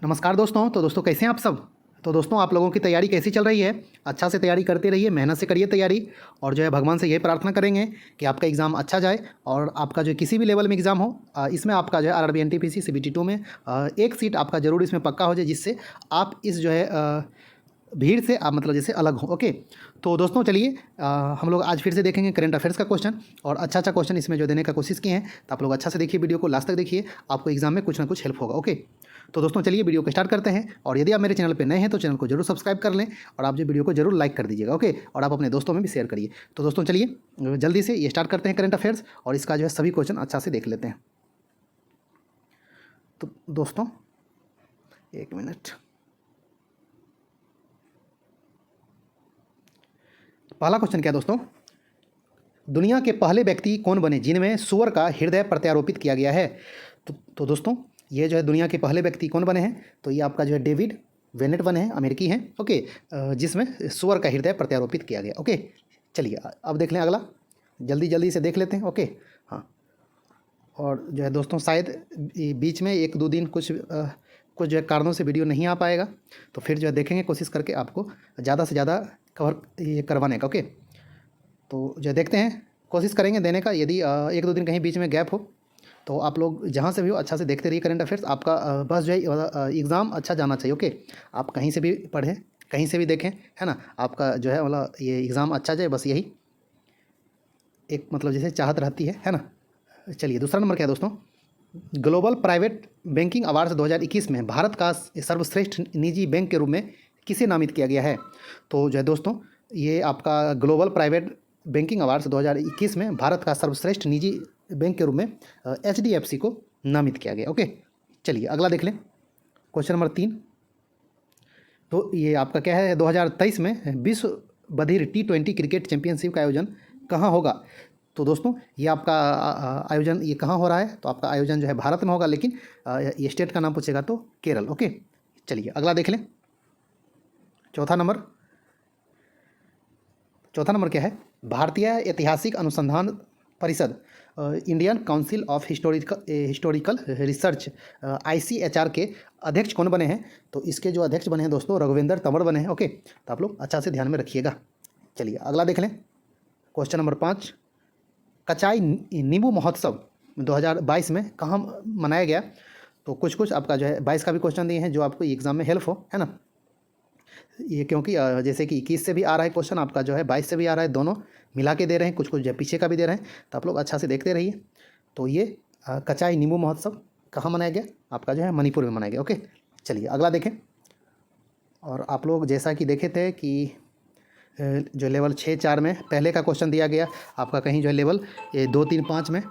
नमस्कार दोस्तों। तो दोस्तों कैसे हैं आप सब। तो दोस्तों आप लोगों की तैयारी कैसी चल रही है। अच्छा से तैयारी करते रहिए, मेहनत से करिए तैयारी। और जो है भगवान से यही प्रार्थना करेंगे कि आपका एग्ज़ाम अच्छा जाए और आपका जो किसी भी लेवल में एग्ज़ाम हो इसमें आपका जो है आरआरबी एनटीपीसी सीबीटी 2 में एक सीट आपका ज़रूर इसमें पक्का हो जाए, जिससे आप इस जो है भीड़ से आप मतलब जैसे अलग हो। ओके, तो दोस्तों चलिए हम लोग आज फिर से देखेंगे करंट अफेयर्स का क्वेश्चन और अच्छा अच्छा क्वेश्चन इसमें जो देने का कोशिश किए हैं। तो आप लोग अच्छा से देखिए, वीडियो को लास्ट तक देखिए, आपको एग्जाम में कुछ ना कुछ हेल्प होगा। ओके, तो दोस्तों चलिए वीडियो को स्टार्ट करते हैं। और यदि आप मेरे चैनल पर नए हैं तो चैनल को जरूर सब्सक्राइब कर लें और आप जो वीडियो को जरूर लाइक कर दीजिएगा। ओके, और आप अपने दोस्तों में भी शेयर करिए। तो दोस्तों चलिए जल्दी से ये स्टार्ट करते हैं करंट अफेयर्स और इसका जो है सभी क्वेश्चन अच्छा से देख लेते हैं। तो दोस्तों एक मिनट, पहला क्वेश्चन क्या है दोस्तों, दुनिया के पहले व्यक्ति कौन बने जिनमें सूअर का हृदय प्रत्यारोपित किया गया है। तो दोस्तों ये जो है दुनिया के पहले व्यक्ति कौन बने हैं, तो ये आपका जो है डेविड वेनेट बने हैं, अमेरिकी हैं। ओके, जिसमें सूअर का हृदय प्रत्यारोपित किया गया। ओके, चलिए अब देख लें अगला, जल्दी जल्दी से देख लेते हैं। ओके हाँ, और जो है दोस्तों शायद बीच में एक दो दिन कुछ जो है कारणों से वीडियो नहीं आ पाएगा, तो फिर जो है देखेंगे, कोशिश करके आपको ज़्यादा से ज़्यादा कवर ये करवाने का। ओके, तो जो देखते हैं, कोशिश करेंगे देने का। यदि एक दो दिन कहीं बीच में गैप हो तो आप लोग जहाँ से भी हो अच्छा से देखते रहिए करंट अफेयर्स। आपका बस जो है एग्ज़ाम अच्छा जाना चाहिए। ओके, आप कहीं से भी पढ़ें, कहीं से भी देखें, है ना, आपका जो है मतलब ये एग्ज़ाम अच्छा जाए, बस यही एक मतलब जैसे चाहत रहती है ना। चलिए दूसरा नंबर क्या है दोस्तों, ग्लोबल प्राइवेट बैंकिंग अवार्ड्स 2021 में भारत का सर्वश्रेष्ठ निजी बैंक के रूप में किसे नामित किया गया है। तो जो है दोस्तों ये आपका ग्लोबल प्राइवेट बैंकिंग अवार्ड्स 2021 में भारत का सर्वश्रेष्ठ निजी बैंक के रूप में HDFC को नामित किया गया। ओके, चलिए अगला देख लें, क्वेश्चन नंबर 3। तो ये आपका क्या है, 2023 में विश्व बधिर T20 क्रिकेट चैंपियनशिप का आयोजन कहाँ होगा। तो दोस्तों ये आपका आयोजन ये कहाँ हो रहा है, तो आपका आयोजन जो है भारत में होगा, लेकिन ये स्टेट का नाम पूछेगा तो केरल। ओके, चलिए अगला देख लें, चौथा नंबर क्या है, भारतीय ऐतिहासिक अनुसंधान परिषद Indian council of historical research ICHR के अध्यक्ष कौन बने हैं। तो इसके जो अध्यक्ष बने हैं दोस्तों रघुवेंद्र तंवर बने हैं। ओके, तो आप लोग अच्छा से ध्यान में रखिएगा। चलिए अगला देख लें, क्वेश्चन नंबर 5, कचाई नींबू महोत्सव 2022 में कहाँ मनाया गया। तो कुछ आपका जो है 22 का भी क्वेश्चन दिए हैं जो आपको एग्ज़ाम में हेल्प हो, है ना। ये क्योंकि जैसे कि 21 से भी आ रहा है क्वेश्चन, आपका जो है 22 से भी आ रहा है, दोनों मिला के दे रहे हैं, कुछ जो है पीछे का भी दे रहे हैं, तो आप लोग अच्छा से देखते रहिए। तो ये कचाई नींबू महोत्सव कहाँ मनाया गया, आपका जो है मणिपुर में मनाया गया। ओके, चलिए अगला देखें। और आप लोग जैसा कि देखे थे कि जो लेवल 6-4 में पहले का क्वेश्चन दिया गया, आपका कहीं जो है लेवल 2-3-5 में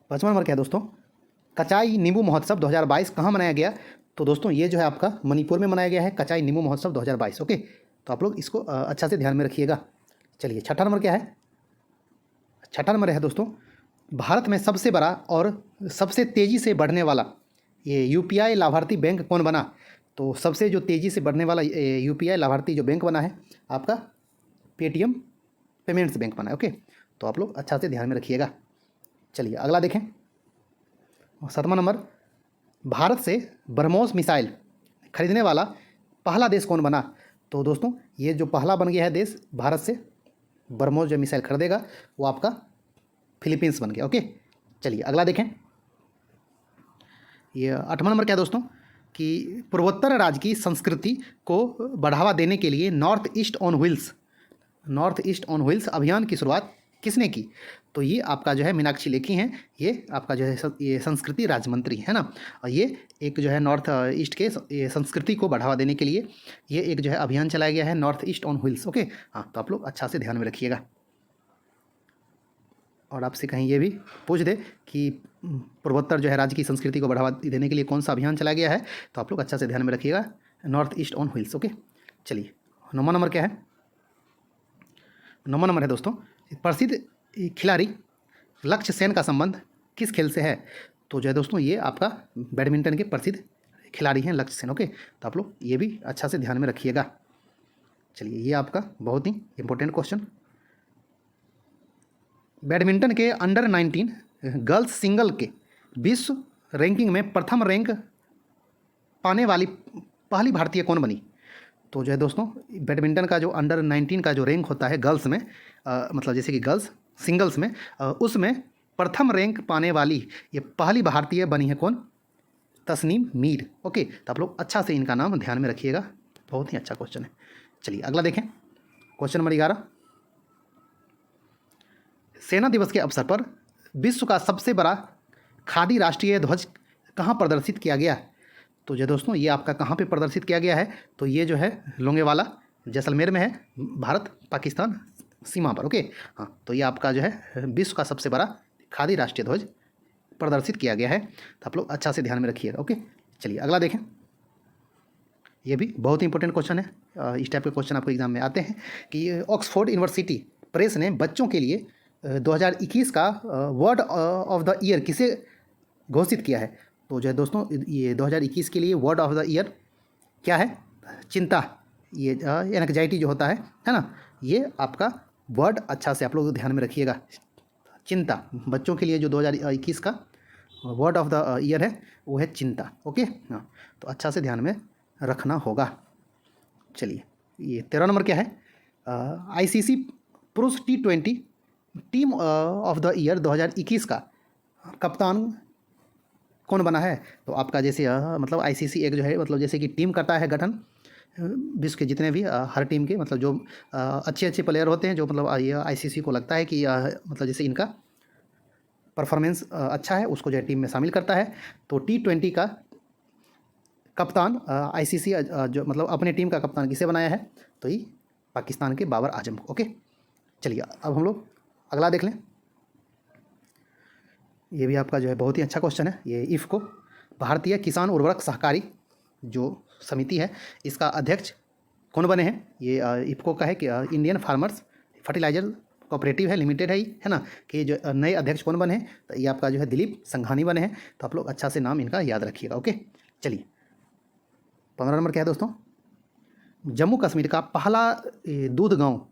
5वां नंबर क्या है दोस्तों, कचाई नींबू महोत्सव 2022 कहाँ मनाया गया। तो दोस्तों ये जो है आपका मणिपुर में मनाया गया है, कचाई नींबू महोत्सव 2022। ओके, तो आप लोग इसको अच्छा से ध्यान में रखिएगा। चलिए छठा नंबर क्या है, छठा नंबर है दोस्तों, भारत में सबसे बड़ा और सबसे तेज़ी से बढ़ने वाला ये UPI लाभार्थी बैंक कौन बना। तो सबसे जो तेज़ी से बढ़ने वाला UPI लाभार्थी जो बैंक बना है आपका पेटीएम पेमेंट्स बैंक बना है। ओके, तो आप लोग अच्छा से ध्यान में रखिएगा। चलिए अगला देखें, 7वां नंबर, भारत से ब्रह्मोस मिसाइल खरीदने वाला पहला देश कौन बना। तो दोस्तों ये जो पहला बन गया है देश भारत से ब्रह्मोस जो मिसाइल खरीदेगा वो आपका फिलीपींस बन गया। ओके, चलिए अगला देखें, ये 8वां नंबर क्या है दोस्तों, कि पूर्वोत्तर राज्य की संस्कृति को बढ़ावा देने के लिए नॉर्थ ईस्ट ऑन व्हील्स अभियान की शुरुआत किसने की। तो ये आपका जो है मीनाक्षी लेखी हैं, ये आपका जो है ये संस्कृति राज्य मंत्री है ना। और ये एक जो है नॉर्थ ईस्ट के ये संस्कृति को बढ़ावा देने के लिए ये एक जो है अभियान चलाया गया है, north east on wheels. Okay हाँ, तो आप लोग अच्छा से ध्यान में रखिएगा। और आपसे कहीं ये भी पूछ दे कि पूर्वोत्तर जो है राज्य की संस्कृति को बढ़ावा देने के लिए कौन सा अभियान चलाया गया है, तो आप लोग अच्छा से ध्यान में रखिएगा, north east on wheels. Okay, चलिए 9वां नंबर क्या है, 9वां नंबर है दोस्तों, प्रसिद्ध खिलाड़ी लक्ष्य सेन का संबंध किस खेल से है? तो जो है दोस्तों ये आपका बैडमिंटन के प्रसिद्ध खिलाड़ी हैं लक्ष्य सेन। ओके, तो आप लोग ये भी अच्छा से ध्यान में रखिएगा। चलिए, ये आपका बहुत ही इंपॉर्टेंट क्वेश्चन। बैडमिंटन के अंडर 19 गर्ल्स सिंगल के विश्व रैंकिंग में प्रथम रैंक पाने वाली पहली भारतीय कौन बनी? तो जो है दोस्तों बैडमिंटन का जो अंडर 19 का जो रैंक होता है गर्ल्स में, मतलब जैसे कि गर्ल्स सिंगल्स में, उसमें प्रथम रैंक पाने वाली ये पहली भारतीय बनी है कौन? तस्नीम मीर। ओके, तो आप लोग अच्छा से इनका नाम ध्यान में रखिएगा, बहुत ही अच्छा क्वेश्चन है। चलिए अगला देखें, क्वेश्चन नंबर 11। सेना दिवस के अवसर पर विश्व का सबसे बड़ा खादी राष्ट्रीय ध्वज कहाँ प्रदर्शित किया गया? तो जो दोस्तों ये आपका कहाँ पे प्रदर्शित किया गया है? तो ये जो है लोंगेवाला जैसलमेर में है, भारत पाकिस्तान सीमा पर। ओके, हाँ, तो ये आपका जो है विश्व का सबसे बड़ा खादी राष्ट्रीय ध्वज प्रदर्शित किया गया है, तो आप लोग अच्छा से ध्यान में रखिएगा। ओके, चलिए अगला देखें, ये भी बहुत ही इंपॉर्टेंट क्वेश्चन है। इस टाइप के क्वेश्चन आपको एग्जाम में आते हैं कि ऑक्सफोर्ड यूनिवर्सिटी प्रेस ने बच्चों के लिए 2021 का वर्ड ऑफ द ईयर किसे घोषित किया है? तो जो है दोस्तों ये 2021 के लिए वर्ड ऑफ द ईयर क्या है? चिंता, ये एंग्जाइटी जो होता है ना, ये आपका वर्ड अच्छा से आप लोग ध्यान में रखिएगा। चिंता, बच्चों के लिए जो 2021 का वर्ड ऑफ द ईयर है वो है चिंता। ओके, हाँ, तो अच्छा से ध्यान में रखना होगा। चलिए, ये 13 नंबर क्या है? आईसीसी पुरुष T20 team of the year 2021 का कप्तान कौन बना है? तो आपका जैसे मतलब आईसीसी एक जो है मतलब जैसे कि टीम करता है गठन विश्व के जितने भी हर टीम के मतलब जो अच्छे प्लेयर होते हैं, जो मतलब ये आईसीसी को लगता है कि मतलब जैसे इनका परफॉर्मेंस अच्छा है, उसको जो है टीम में शामिल करता है। तो T20 का कप्तान आईसीसी जो मतलब अपने टीम का कप्तान किसे बनाया है? तो ये पाकिस्तान के बाबर आजम को। ओके, चलिए अब हम लोग अगला देख लें। ये भी आपका जो है बहुत ही अच्छा क्वेश्चन है। ये इफ़को भारतीय किसान उर्वरक सहकारी जो समिति है, इसका अध्यक्ष कौन बने हैं? ये इफ़को का है कि इंडियन फार्मर्स फर्टिलाइजर कोऑपरेटिव है लिमिटेड है, है ना, कि जो नए अध्यक्ष कौन बने हैं? तो ये आपका जो है दिलीप संघानी बने हैं। तो आप लोग अच्छा से नाम इनका याद रखिएगा। ओके, चलिए 15 नंबर क्या है दोस्तों? जम्मू कश्मीर का पहला दूध गांव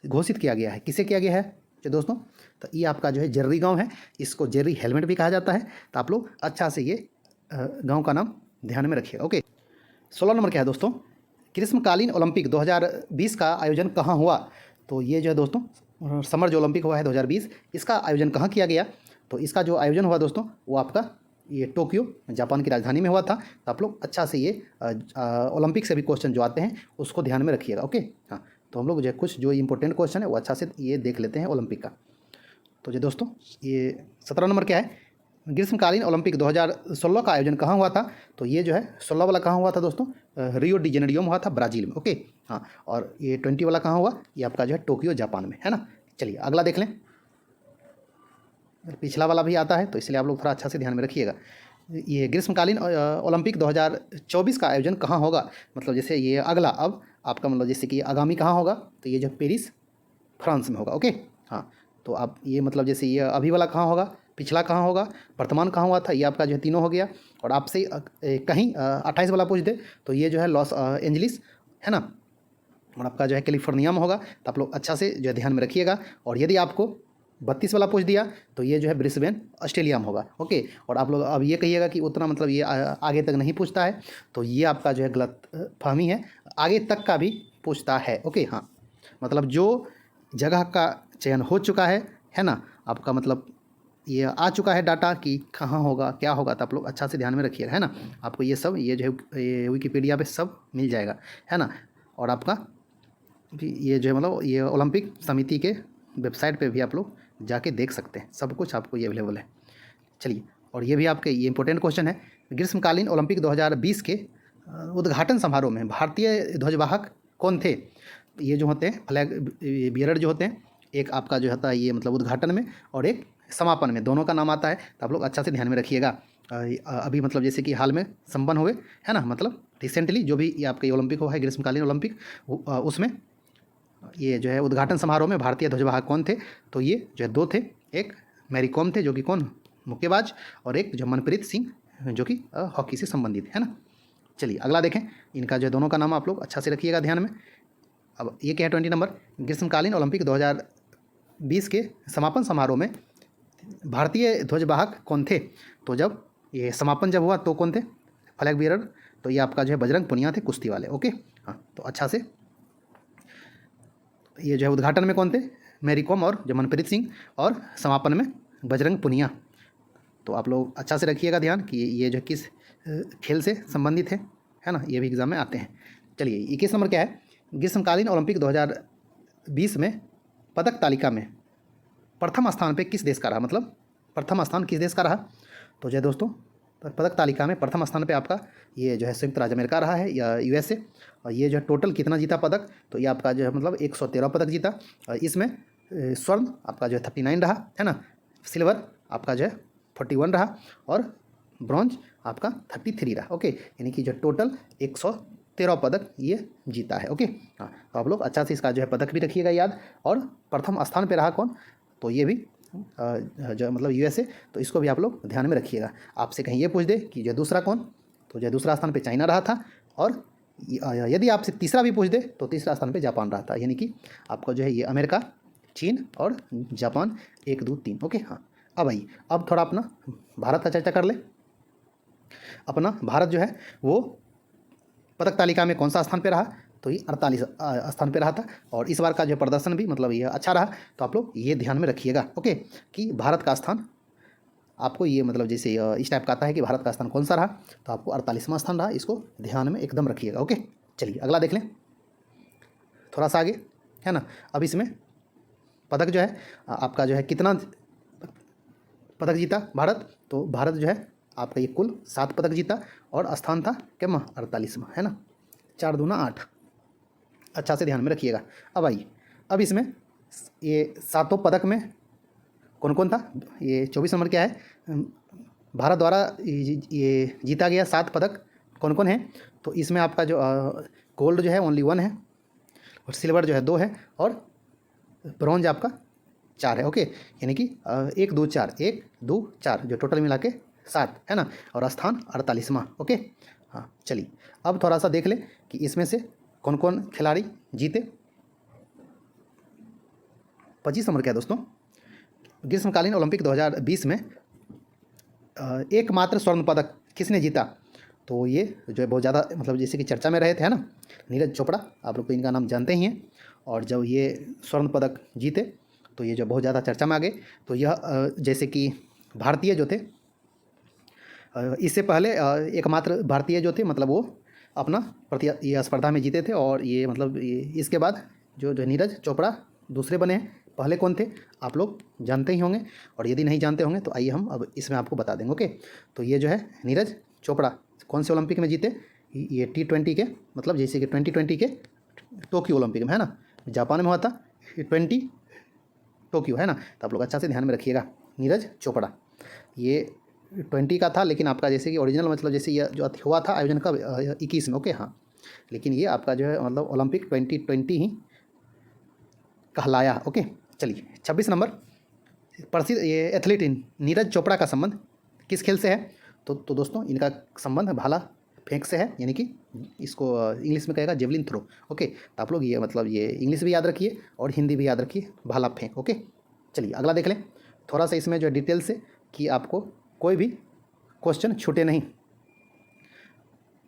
घोषित किया गया है, किसे किया गया है जो दोस्तों? तो ये आपका जो है जर्री गांव है, इसको जर्री हेलमेट भी कहा जाता है। तो आप लोग अच्छा से ये गांव का नाम ध्यान में रखिएगा। ओके, 16 नंबर क्या है दोस्तों? ग्रीष्मकालीन ओलंपिक 2020 का आयोजन कहाँ हुआ? तो ये जो है दोस्तों समर जो ओलंपिक हुआ है 2020, इसका आयोजन कहाँ किया गया? तो इसका जो आयोजन हुआ दोस्तों वो आपका ये टोक्यो जापान की राजधानी में हुआ था। तो आप लोग अच्छा से ये ओलंपिक से भी क्वेश्चन जो आते हैं उसको ध्यान में रखिएगा। ओके, हाँ, तो हम लोग जो कुछ जो इंपॉर्टेंट क्वेश्चन है वो अच्छा से ये देख लेते हैं ओलंपिक का। तो जो दोस्तों ये 17 नंबर क्या है? ग्रीष्मकालीन ओलंपिक 2016 का आयोजन कहाँ हुआ था? तो ये जो है 16 वाला कहाँ हुआ था दोस्तों? रियो डी जेनेरियो में हुआ था, ब्राज़ील में। ओके, हाँ, और ये 20 वाला कहाँ हुआ? ये आपका जो है टोक्यो जापान में, है ना। चलिए अगला देख लें, पिछला वाला भी आता है तो इसलिए आप लोग थोड़ा अच्छा से ध्यान में रखिएगा। ये ग्रीष्मकालीन ओलंपिक 2024 का आयोजन कहाँ होगा? मतलब जैसे ये अगला अब आपका मतलब जैसे कि आगामी कहाँ होगा? तो ये जो पेरिस फ्रांस में होगा। ओके, हाँ, तो आप ये मतलब जैसे ये अभी वाला कहाँ होगा, पिछला कहाँ होगा, वर्तमान कहाँ हुआ था, ये आपका जो है तीनों हो गया। और आपसे कहीं 28 वाला पूछ दे तो ये जो है लॉस एंजलिस, है ना, और आपका जो है कैलिफोर्निया में होगा। तो आप लोग अच्छा से जो है ध्यान में रखिएगा। और यदि आपको 32 वाला पूछ दिया तो ये जो है ब्रिस्बेन ऑस्ट्रेलिया में होगा। ओके, और आप लोग अब ये कहिएगा कि उतना मतलब ये आगे तक नहीं पूछता है, तो ये आपका जो है गलत फहमी है, आगे तक का भी पूछता है। ओके, हाँ, मतलब जो जगह का चयन हो चुका है ना, आपका मतलब ये आ चुका है डाटा कि कहाँ होगा क्या होगा, तो आप लोग अच्छा से ध्यान में रखिएगा, है ना। आपको ये सब ये जो है विकिपीडिया पे सब मिल जाएगा, है ना। और आपका ये जो है मतलब ये ओलंपिक समिति के वेबसाइट पे भी आप लोग जाके देख सकते हैं, सब कुछ आपको ये अवेलेबल है। चलिए, और ये भी आपके ये इंपॉर्टेंट क्वेश्चन है, ग्रीष्मकालीन ओलंपिक 2020 के उद्घाटन समारोह में भारतीय ध्वजवाहक कौन थे? ये जो होते हैं फ्लैग बियरर जो होते हैं, एक आपका जो होता है ये मतलब उद्घाटन में और एक समापन में, दोनों का नाम आता है। तो आप लोग अच्छा से ध्यान में रखिएगा। अभी मतलब जैसे कि हाल में संपन्न हुए, है ना, मतलब रिसेंटली जो भी ये आपका ओलंपिक हुआ है ग्रीष्मकालीन ओलंपिक, उसमें ये जो है उद्घाटन समारोह में भारतीय ध्वजवाहक कौन थे? तो ये जो है दो थे, एक मैरी कॉम थे जो कि कौन, मुक्केबाज, और एक जो मनप्रीत सिंह जो कि हॉकी से संबंधित है ना। चलिए अगला देखें, इनका जो है दोनों का नाम आप लोग अच्छा से रखिएगा ध्यान में। अब ये क्या है 20 नंबर, ग्रीष्मकालीन ओलंपिक 2020 के समापन समारोह में भारतीय ध्वजवाहक कौन थे? तो जब ये समापन जब हुआ तो कौन थे? Flag bearer. तो ये आपका जो है बजरंग पुनिया थे, कुश्ती वाले। ओके हाँ, तो अच्छा से ये जो है उद्घाटन में कौन थे? मैरी कॉम और जो मनप्रीत सिंह, और समापन में बजरंग पुनिया। तो आप लोग अच्छा से रखिएगा ध्यान कि ये जो किस खेल से संबंधित है ना, ये भी एग्जाम में आते हैं। चलिए 21 नंबर क्या है, ग्रीष्मकालीन ओलंपिक 2020 में पदक तालिका में प्रथम स्थान पे किस देश का रहा, मतलब प्रथम स्थान किस देश का रहा? तो जो है दोस्तों पदक तालिका में प्रथम स्थान पे आपका ये जो है संयुक्त राज्य अमेरिका रहा है या यूएसए। और ये जो है टोटल कितना जीता पदक? तो ये आपका जो है मतलब 113 पदक जीता। और इसमें स्वर्ण आपका जो है 39 रहा है ना, सिल्वर आपका जो है 41 रहा, और ब्रॉन्ज आपका 33 रहा। ओके, यानी कि जो टोटल 113 पदक ये जीता है। ओके हाँ, तो आप लोग अच्छा से इसका जो है पदक भी रखिएगा याद। और प्रथम स्थान पे रहा कौन? तो ये भी जो मतलब यूएसए, तो इसको भी आप लोग ध्यान में रखिएगा। आपसे कहीं ये पूछ दे कि जो दूसरा कौन, तो जो दूसरा स्थान पे चाइना रहा था, और यदि आपसे तीसरा भी पूछ दे तो तीसरा स्थान पे जापान रहा था। यानी कि आपको जो है ये अमेरिका, चीन और जापान 1 2 3। ओके हाँ, अब आइए अब थोड़ा अपना भारत का चर्चा कर ले। अपना भारत जो है वो पदक तालिका में कौन सा स्थान पे रहा? तो ये 48 स्थान पे रहा था। और इस बार का जो प्रदर्शन भी मतलब ये अच्छा रहा। तो आप लोग ये ध्यान में रखिएगा ओके, कि भारत का स्थान आपको ये मतलब जैसे इस टाइप का आता है कि भारत का स्थान कौन सा रहा, तो आपको 48वां स्थान रहा, इसको ध्यान में एकदम रखिएगा। ओके चलिए अगला देख लें, थोड़ा सा आगे है ना। अब इसमें पदक जो है आपका जो है कितना पदक जीता भारत? तो भारत जो है आपका ये कुल 7 पदक जीता, और स्थान था क्या 48वां है ना, 4 दूना 8। अच्छा से ध्यान में रखिएगा। अब आइए, अब इसमें ये 7 पदक में कौन कौन था? ये 24 नंबर क्या है, भारत द्वारा ये जीता गया 7 पदक कौन कौन है? तो इसमें आपका जो गोल्ड जो है ओनली 1 है, और सिल्वर जो है 2 है, और ब्रॉन्ज आपका 4 है। ओके, यानी कि 1 2 4 1 2 4 जो टोटल मिला के 7 है ना, और स्थान 48वां। ओके हाँ चलिए अब थोड़ा सा देख ले कि इसमें से कौन कौन खिलाड़ी जीते। 25 नंबर क्या है दोस्तों, ग्रीष्मकालीन ओलंपिक 2020 में एकमात्र स्वर्ण पदक किसने जीता? तो ये जो है बहुत ज़्यादा मतलब जैसे कि चर्चा में रहे थे है ना, नीरज चोपड़ा, आप लोग तो इनका नाम जानते ही हैं। और जब ये स्वर्ण पदक जीते तो ये जो बहुत ज़्यादा चर्चा में आ गए। तो यह जैसे कि भारतीय जो थे इससे पहले एकमात्र भारतीय जो थे मतलब वो अपना ये स्पर्धा में जीते थे, और ये मतलब इसके बाद जो नीरज चोपड़ा दूसरे बने हैं। पहले कौन थे आप लोग जानते ही होंगे, और यदि नहीं जानते होंगे तो आइए हम अब इसमें आपको बता देंगे। ओके, तो ये जो है नीरज चोपड़ा कौन से ओलंपिक में जीते? ये T20 के मतलब जैसे कि 2020 के टोक्यो ओलंपिक में है ना, जापान में हुआ था 20 टोक्यो है ना। तो आप लोग अच्छा से ध्यान में रखिएगा, नीरज चोपड़ा ये 20 का था, लेकिन आपका जैसे कि ओरिजिनल मतलब जैसे ये जो हुआ था आयोजन का 21 में। ओके हाँ, लेकिन ये आपका जो है मतलब ओलंपिक 2020 ही कहलाया। ओके चलिए 26 नंबर, प्रसिद्ध ये एथलीट नीरज चोपड़ा का संबंध किस खेल से है? तो दोस्तों इनका संबंध भाला फेंक से है, यानी कि इसको इंग्लिश में कहेगा जेवलिन थ्रो। ओके, तो आप लोग ये मतलब ये इंग्लिश भी याद रखिए और हिंदी भी याद रखिए, भाला फेंक। ओके चलिए अगला देख लें थोड़ा सा इसमें जो डिटेल से, कि आपको कोई भी क्वेश्चन छूटे नहीं।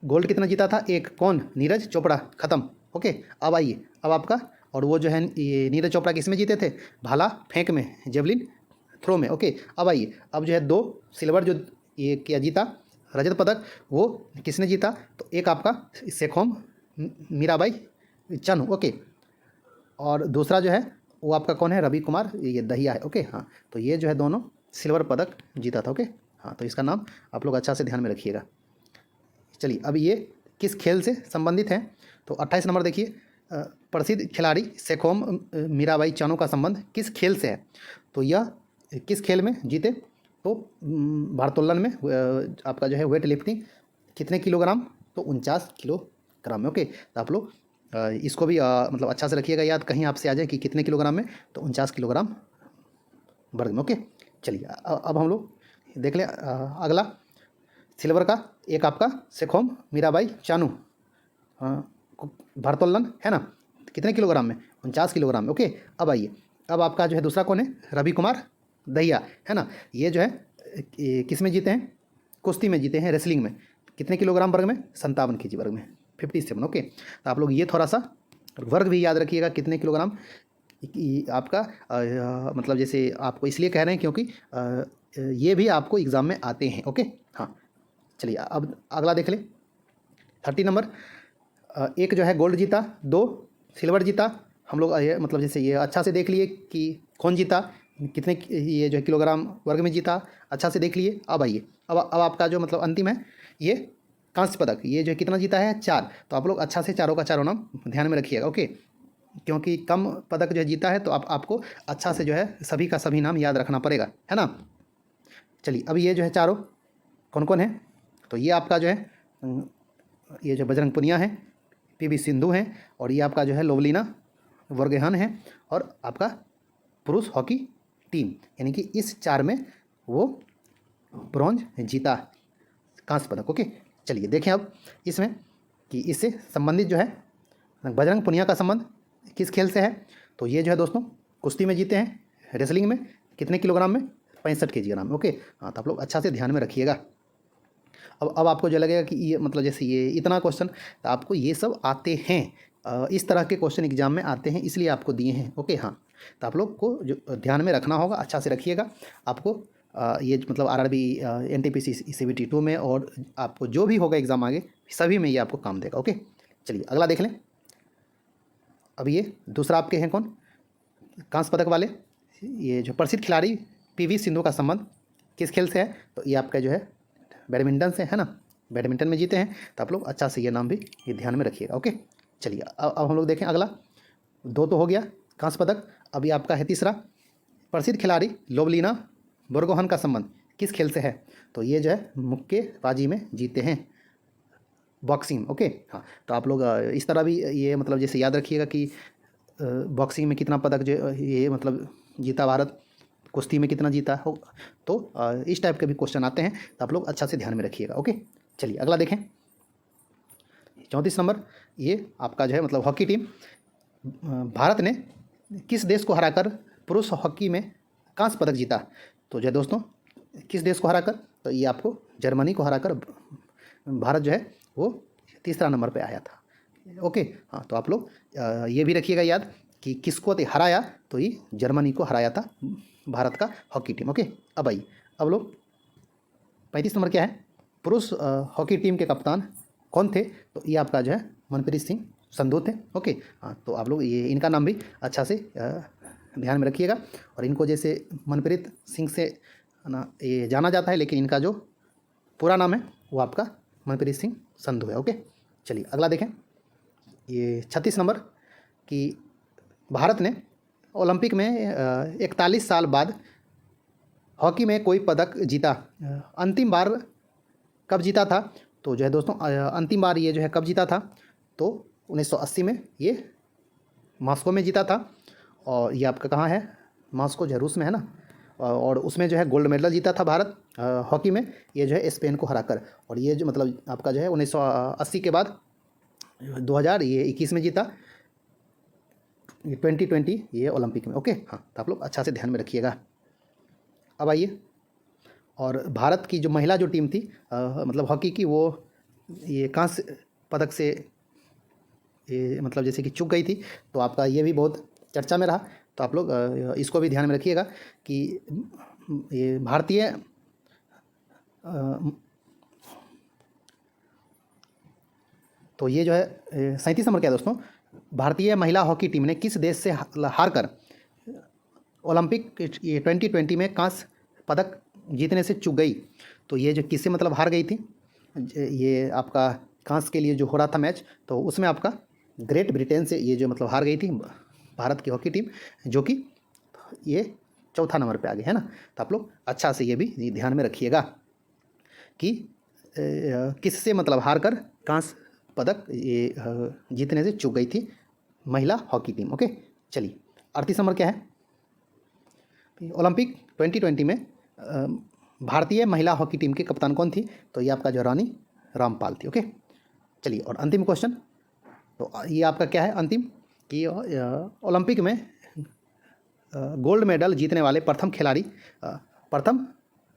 गोल्ड कितना जीता था? 1। कौन? नीरज चोपड़ा। खत्म। ओके, अब आइए अब आपका, और वो जो है ये नीरज चोपड़ा किसमें जीते थे? भाला फेंक में, जेवलिन थ्रो में। ओके, अब आइए अब जो है 2 सिल्वर जो ये क्या जीता रजत पदक, वो किसने जीता? तो एक आपका सेखोम मीराबाई चनू। ओके, और दूसरा जो है वो आपका कौन है? रवि कुमार ये दहिया है। ओके हाँ, तो ये जो है दोनों सिल्वर पदक जीता था। ओके हाँ, तो इसका नाम आप लोग अच्छा से ध्यान में रखिएगा। चलिए अब ये किस खेल से संबंधित है? तो 28 नंबर देखिए, प्रसिद्ध खिलाड़ी सेखोम मीराबाई चानू का संबंध किस खेल से है? तो यह किस खेल में जीते? तो भारोत्तोलन में आपका जो है वेट लिफ्टिंग कितने किलोग्राम? तो 49 किलोग्राम में। ओके, तो आप लोग इसको भी मतलब अच्छा से रखिएगा याद, कहीं आपसे आ जाए कि कितने किलोग्राम में, तो 49 किलोग्राम वर्ग में। ओके, चलिए अब हम लोग देख लें अगला सिल्वर का। एक आपका सेखोम मीराबाई चानू भारोत्तोलन है ना, कितने किलोग्राम में, 49 किलोग्राम में। ओके, अब आइए, अब आपका जो है दूसरा कौन है, रवि कुमार दहिया है ना। ये जो है किस में जीते हैं, कुश्ती में जीते हैं, रेसलिंग में। कितने किलोग्राम वर्ग में, 57 केजी वर्ग में, 57। ओके, तो आप लोग ये थोड़ा सा वर्ग भी याद रखिएगा, कितने किलोग्राम आपका मतलब जैसे आपको इसलिए कह रहे हैं क्योंकि ये भी आपको एग्ज़ाम में आते हैं। ओके, हाँ, चलिए अब अगला देख लें। 30 नंबर, एक जो है गोल्ड जीता, 2 सिल्वर जीता। हम लोग ये मतलब जैसे ये अच्छा से देख लिए कि कौन जीता, कितने ये जो है किलोग्राम वर्ग में जीता, अच्छा से देख लिए। अब आइए, अब आपका जो मतलब अंतिम है ये कांस्य पदक, ये जो है कितना जीता है, 4। तो आप लोग अच्छा से चारों का चारों नाम ध्यान में रखिएगा। ओके, क्योंकि कम पदक जो है जीता है, तो आपको अच्छा से जो है सभी का सभी नाम याद रखना पड़ेगा, है ना। चलिए, अब ये जो है चारों कौन कौन है, तो ये आपका जो है ये जो बजरंग पुनिया है, पीवी सिंधु हैं, और ये आपका जो है लोवलीना वर्गेहन है, और आपका पुरुष हॉकी टीम, यानी कि इस 4 में वो ब्रॉन्ज जीता, कांस्य पदक। ओके, चलिए देखें अब इसमें कि इससे संबंधित जो है बजरंग पुनिया का संबंध किस खेल से है। तो ये जो है दोस्तों कुश्ती में जीते हैं, रेसलिंग में कितने किलोग्राम में, 65 किलोग्राम में। ओके, हाँ, तो आप लोग अच्छा से ध्यान में रखिएगा। अब आपको जो लगेगा कि ये मतलब जैसे ये इतना क्वेश्चन, तो आपको ये सब आते हैं, इस तरह के क्वेश्चन एग्जाम में आते हैं, इसलिए आपको दिए हैं। ओके, हाँ, तो आप लोग को जो ध्यान में रखना होगा, अच्छा से रखिएगा। आपको ये मतलब आरआरबी, एनटीपीसी, सीबीटी 2 में, और आपको जो भी होगा एग्ज़ाम आगे, सभी में ये आपको काम देगा। ओके, चलिए अगला देख लें। अब ये दूसरा आपके हैं कौन, कांस्य पदक वाले, ये जो प्रसिद्ध खिलाड़ी पीवी सिंधु का संबंध किस खेल से है, तो ये आपका जो है बैडमिंटन से है ना, बैडमिंटन में जीते हैं। तो आप लोग अच्छा से ये नाम भी ये ध्यान में रखिएगा। ओके, चलिए अब हम लोग देखें अगला। 2 तो हो गया कांस्य पदक, अभी आपका है तीसरा, प्रसिद्ध खिलाड़ी लोवलीना बोर्गोहन का संबंध किस खेल से है, तो ये जो है मुक्केबाजी में जीते हैं, बॉक्सिंग। ओके, हाँ, तो आप लोग इस तरह भी ये मतलब जैसे याद रखिएगा कि बॉक्सिंग में कितना पदक जो ये मतलब जीता भारत, कुश्ती में कितना जीता हो, तो इस टाइप के भी क्वेश्चन आते हैं, तो आप लोग अच्छा से ध्यान में रखिएगा। ओके, चलिए अगला देखें। 34 नंबर, ये आपका जो है मतलब हॉकी टीम, भारत ने किस देश को हराकर पुरुष हॉकी में कांस्य पदक जीता, तो जो है दोस्तों किस देश को हराकर, तो ये आपको जर्मनी को हराकर भारत जो है वो तीसरा नंबर पे आया था। ओके, हाँ, तो आप लोग ये भी रखिएगा याद कि किसको हराया, तो ये जर्मनी को हराया था भारत का हॉकी टीम। ओके, अब आइए, अब लोग 35 नंबर क्या है, पुरुष हॉकी टीम के कप्तान कौन थे, तो ये आपका जो है मनप्रीत सिंह संधू थे। ओके, हाँ, तो आप लोग ये इनका नाम भी अच्छा से ध्यान में रखिएगा, और इनको जैसे मनप्रीत सिंह से ना ये जाना जाता है, लेकिन इनका जो पूरा नाम है वो आपका मनप्रीत सिंह संधू है। ओके, चलिए अगला देखें। ये 36 नंबर कि भारत ने ओलंपिक में 41 साल बाद हॉकी में कोई पदक जीता, अंतिम बार कब जीता था, तो जो है दोस्तों अंतिम बार ये जो है कब जीता था, तो 1980 में ये मॉस्को में जीता था। और ये आपका कहाँ है, मॉस्को जो है रूस में है ना, और उसमें जो है गोल्ड मेडल जीता था भारत हॉकी में, ये जो है स्पेन को हराकर। और ये जो मतलब आपका जो है 1980 के बाद 2021 में जीता, 2020 ये ओलंपिक में। ओके, हाँ, तो आप लोग अच्छा से ध्यान में रखिएगा। अब आइए, और भारत की जो महिला जो टीम थी मतलब हॉकी की, वो ये कांस्य पदक से ये मतलब जैसे कि चूक गई थी, तो आपका ये भी बहुत चर्चा में रहा। तो आप लोग इसको भी ध्यान में रखिएगा कि ये भारतीय तो ये जो है 37 नंबर क्या है दोस्तों, भारतीय महिला हॉकी टीम ने किस देश से हार कर ओलंपिक ये 2020 में कांस्य पदक जीतने से चूक गई, तो ये जो किससे मतलब हार गई थी, ये आपका कांस्य के लिए जो हो रहा था मैच, तो उसमें आपका ग्रेट ब्रिटेन से ये जो मतलब हार गई थी भारत की हॉकी टीम, जो कि ये चौथा नंबर पे आ गई है ना। तो आप लोग अच्छा से ये भी ध्यान में रखिएगा कि किससे मतलब हार कर कांस्य पदक ये जीतने से चूक गई थी महिला हॉकी टीम। ओके, चलिए 38 नंबर क्या है? ओलंपिक 2020 में भारतीय महिला हॉकी टीम के कप्तान कौन थी? तो ये आपका जो रानी रामपाल थी। ओके, चलिए और अंतिम क्वेश्चन, तो ये आपका क्या है अंतिम कि ओलंपिक में गोल्ड मेडल जीतने वाले प्रथम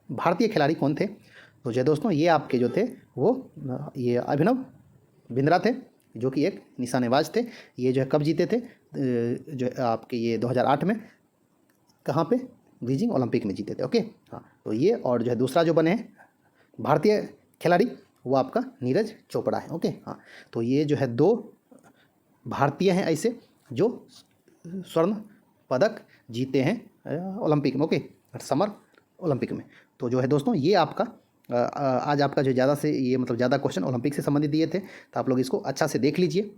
भारतीय खिलाड़ी कौन थे? तो जो दोस्तों ये आपके जो थे वो ये अभिनव बिंद्रा थे, जो कि एक निशानेबाज थे। ये जो है कब जीते थे? जो आपके ये 2008 में, कहाँ पे? बीजिंग ओलंपिक में जीते थे। ओके, हाँ, तो ये और जो है दूसरा जो बने हैं भारतीय खिलाड़ी वो आपका नीरज चोपड़ा है। ओके, हाँ, तो ये जो है 2 भारतीय हैं ऐसे जो स्वर्ण पदक जीते हैं ओलंपिक में। ओके, समर ओलंपिक में। तो जो है दोस्तों ये आपका आज आपका जो ज़्यादा से ये मतलब ज़्यादा क्वेश्चन ओलंपिक से संबंधित दिए थे, तो आप लोग इसको अच्छा से देख लीजिए,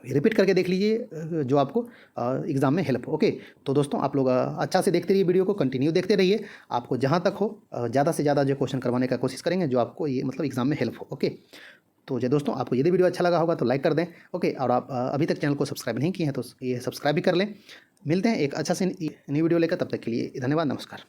रिपीट करके देख लीजिए, जो आपको एग्ज़ाम में हेल्प हो। ओके, तो दोस्तों आप लोग अच्छा से देखते रहिए, वीडियो को कंटिन्यू देखते रहिए। आपको जहाँ तक हो ज़्यादा से ज़्यादा जो क्वेश्चन करवाने का कोशिश करेंगे, जो आपको ये मतलब एग्ज़ाम में हेल्प हो। ओके, तो जो दोस्तों आपको यदि वीडियो अच्छा लगा होगा तो लाइक कर दें। ओके, और आप अभी तक चैनल को सब्सक्राइब नहीं किए हैं तो ये सब्सक्राइब भी कर लें। मिलते हैं एक अच्छा से नई वीडियो लेकर, तब तक के लिए धन्यवाद, नमस्कार।